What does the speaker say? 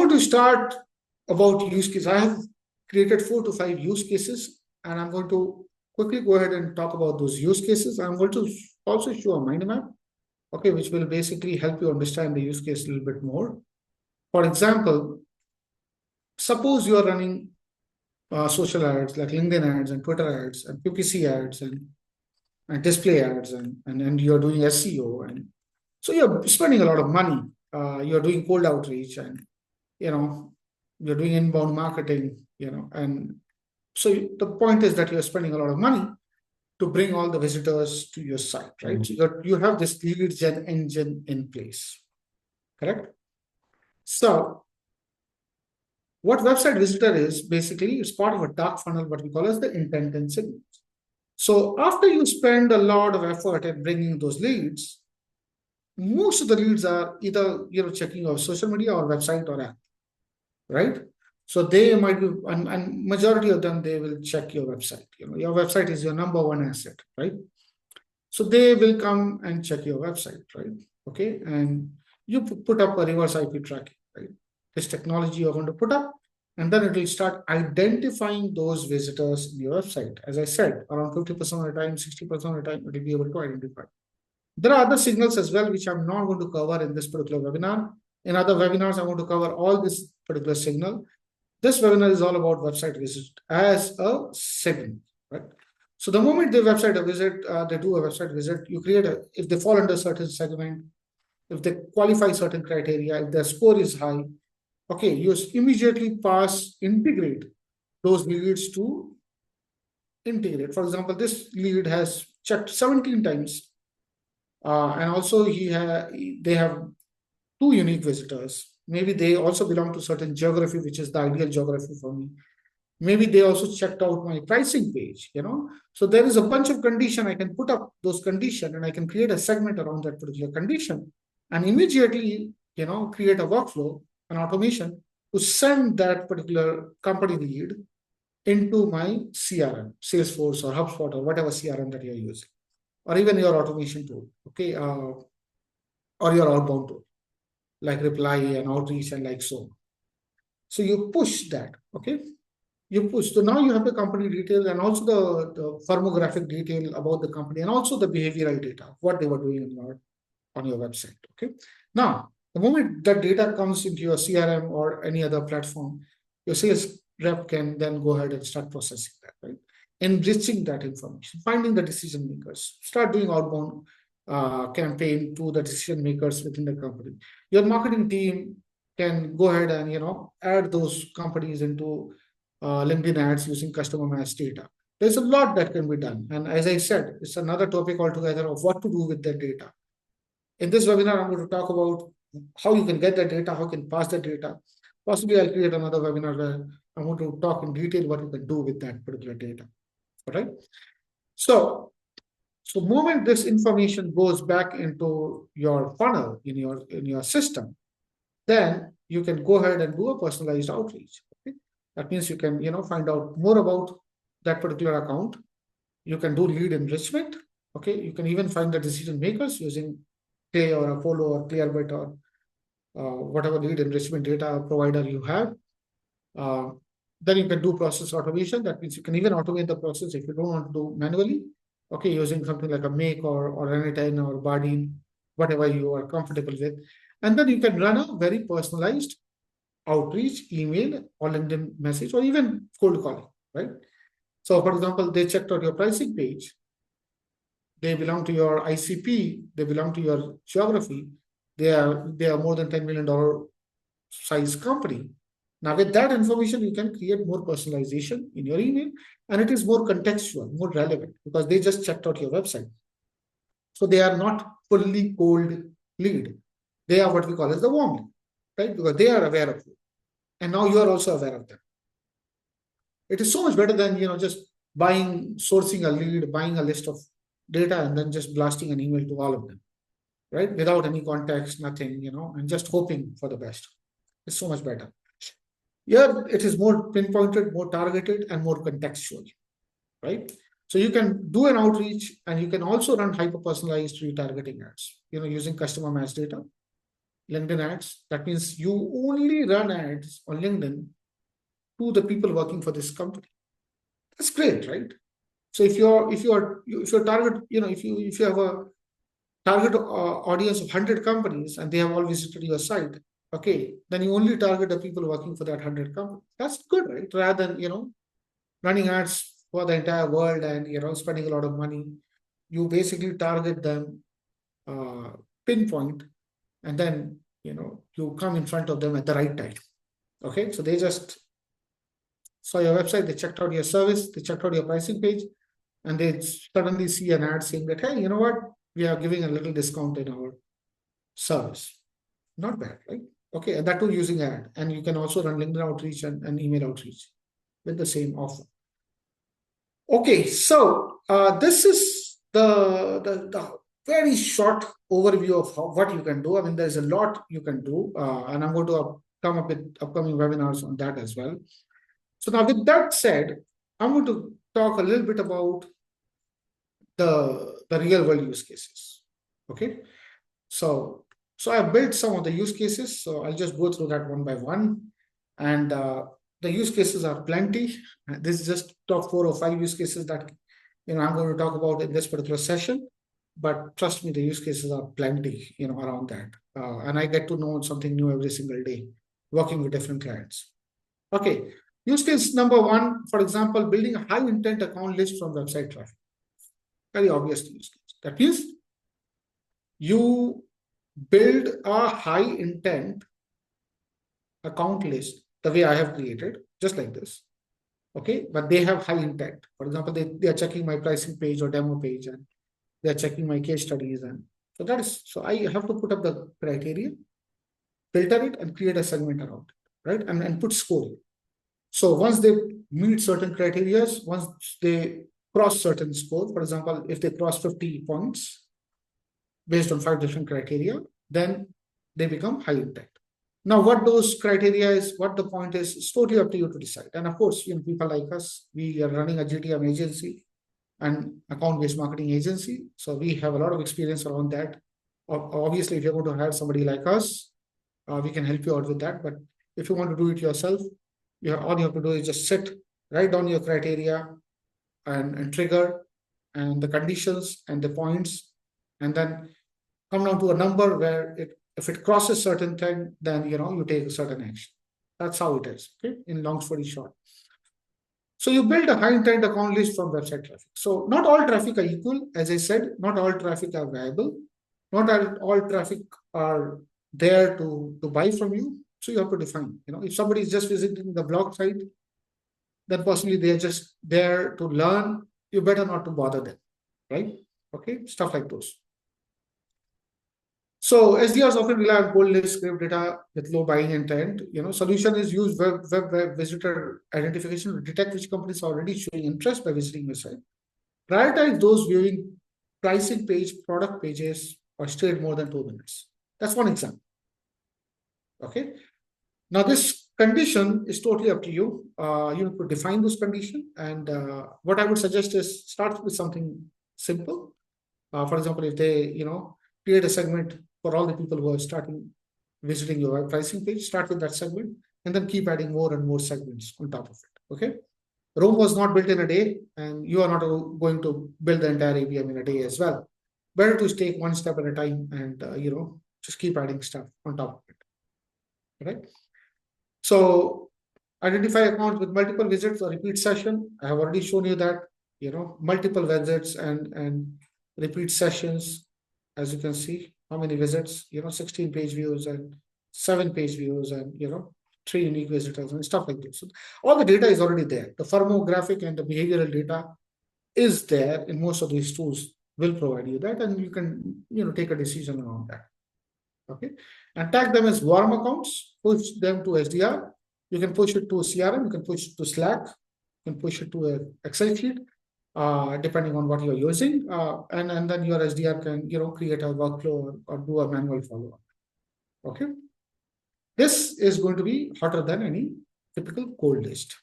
going to start about use case. I have created 4 to 5 use cases, and I'm going to quickly go ahead and talk about those use cases. I'm going to also show a mind map, okay, which will basically help you understand the use case a little bit more. For example, suppose you are running social ads like LinkedIn ads and Twitter ads and PPC ads and display ads and you're doing SEO, and so you're spending a lot of money. You're doing cold outreach, and you're doing inbound marketing, and so the point is that you're spending a lot of money to bring all the visitors to your site, right? So you have this lead gen engine in place, correct? So what website visitor is, basically, it's part of a dark funnel, what we call as the intent and signals. So after you spend a lot of effort in bringing those leads, most of the leads are either checking your social media or website or app, right? So they might be, and majority of them, they will check your website. Your website is your number one asset, right? So they will come and check your website, right? Okay, and you put up a reverse IP tracking, right? This technology you're going to put up, and then it will start identifying those visitors in your website. As I said, around 50% of the time, 60% of the time, it will be able to identify. There are other signals as well, which I'm not going to cover in this particular webinar. In other webinars, I want to cover all this particular signal. This webinar is all about website visit as a segment, right? So the moment they website a visit, they do a website visit, you create if they fall under a certain segment, if they qualify certain criteria, if their score is high, okay, you immediately integrate those leads to integrate. For example, this lead has checked 17 times, and also they have 2 unique visitors. Maybe they also belong to certain geography, which is the ideal geography for me. Maybe they also checked out my pricing page, So there is a bunch of condition. I can put up those conditions, and I can create a segment around that particular condition, and immediately, create a workflow, an automation to send that particular company lead into my CRM, Salesforce or HubSpot or whatever CRM that you're using, or even your automation tool, okay, or your outbound tool, like Reply and Outreach and like so. So you push that, okay? You push. So now you have the company details and also the firmographic detail about the company and also the behavioral data, what they were doing on your website, okay? Now, the moment that data comes into your CRM or any other platform, your sales rep can then go ahead and start processing that, right? Enriching that information, finding the decision makers, start doing outbound campaign to the decision makers within the company. Your marketing team can go ahead and add those companies into LinkedIn ads using customer match data. There's a lot that can be done, and as I said, it's another topic altogether of what to do with that data. In this webinar, I'm going to talk about how you can get that data, how you can pass that data. Possibly, I'll create another webinar where I'm going to talk in detail what you can do with that particular data. All right. So moment this information goes back into your funnel in your system, then you can go ahead and do a personalized outreach. Okay? That means you can find out more about that particular account. You can do lead enrichment. Okay, you can even find the decision makers using Clay or Apollo or Clearbit or whatever lead enrichment data provider you have. Then you can do process automation. That means you can even automate the process if you don't want to do manually. Okay, using something like a Make or Anytime or Bardeen, whatever you are comfortable with. And then you can run a very personalized outreach, email, or LinkedIn message, or even cold calling, right? So, for example, they checked out your pricing page. They belong to your ICP. They belong to your geography. They are more than $10 million size company. Now, with that information, you can create more personalization in your email, and it is more contextual, more relevant, because they just checked out your website. So they are not fully cold lead. They are what we call as the warm lead, right? Because they are aware of you. And now you are also aware of them. It is so much better than just sourcing a lead, buying a list of data, and then just blasting an email to all of them, right? Without any context, nothing, and just hoping for the best. It's so much better. Here, it is more pinpointed, more targeted, and more contextual, right? So you can do an outreach, and you can also run hyper-personalized retargeting ads, using customer match data. LinkedIn ads. That means you only run ads on LinkedIn to the people working for this company. That's great, right? So if your target, if you have a target audience of 100 companies and they have all visited your site, okay, then you only target the people working for that 100 companies. That's good, right? Rather than running ads for the entire world and spending a lot of money, you basically target them, pinpoint, and then you come in front of them at the right time. Okay, so they just saw your website, they checked out your service, they checked out your pricing page, and they suddenly see an ad saying that, hey, you know what, we are giving a little discount in our service. Not bad, right? Okay, and that too using ad. And you can also run LinkedIn outreach and email outreach with the same offer. Okay, so this is the very short overview of what you can do. I mean, there's a lot you can do, and I'm going to come up with upcoming webinars on that as well. So now with that said, I'm going to talk a little bit about the real world use cases. Okay, so I built some of the use cases, so I'll just go through that one by one. And the use cases are plenty. This is just top 4 or 5 use cases that I'm going to talk about in this particular session. But trust me, the use cases are plenty around that, and I get to know something new every single day working with different clients. Okay, use case number 1, for example, building a high intent account list from website traffic. Very obvious use case. That means you build a high intent account list the way I have created, just like this. Okay, but they have high intent. For example, they are checking my pricing page or demo page, and they're checking my case studies. And so I have to put up the criteria, filter it, and create a segment around it, right? And put scoring. So once they meet certain criteria, once they cross certain score, for example, if they cross 50 points based on 5 different criteria, then they become high intent. Now, what those criteria is, what the point is, it's totally up to you to decide. And of course, people like us, we are running a GTM agency and account-based marketing agency. So we have a lot of experience around that. Obviously, if you're going to hire somebody like us, we can help you out with that. But if you want to do it yourself, all you have to do is just write down your criteria and trigger and the conditions and the points, and then come down to a number where if it crosses certain thing, then you take a certain action. That's how it is. Okay, in long story short. So you build a high intent account list from website traffic. So not all traffic are equal. As I said, not all traffic are viable. Not all traffic are there to buy from you. So you have to define. If somebody is just visiting the blog site, then possibly they're just there to learn. You better not to bother them, right? Okay, stuff like those. So SDRs often rely on cold list scrape data with low buying intent. Solution is use web visitor identification to detect which companies are already showing interest by visiting your site. Prioritize those viewing pricing page, product pages, or stayed more than 2 minutes. That's one example. Okay. Now this condition is totally up to you. You have to define this condition, and what I would suggest is start with something simple. For example, if they create a segment for all the people who are starting visiting your pricing page, start with that segment, and then keep adding more and more segments on top of it. Okay. Rome was not built in a day, and you are not going to build the entire ABM in a day as well. Better to take one step at a time and just keep adding stuff on top of it. Right. So identify accounts with multiple visits or repeat session. I have already shown you that multiple visits and repeat sessions. As you can see, how many visits, 16 page views and 7 page views and, 3 unique visitors and stuff like this. So all the data is already there. The firmographic and the behavioral data is there in most of these tools will provide you that, and you can, take a decision around that. Okay. And tag them as warm accounts, push them to SDR. You can push it to CRM, you can push it to Slack, you can push it to an Excel sheet. Depending on what you're using, and then your SDR can create a workflow or do a manual follow-up. Okay, this is going to be hotter than any typical cold list.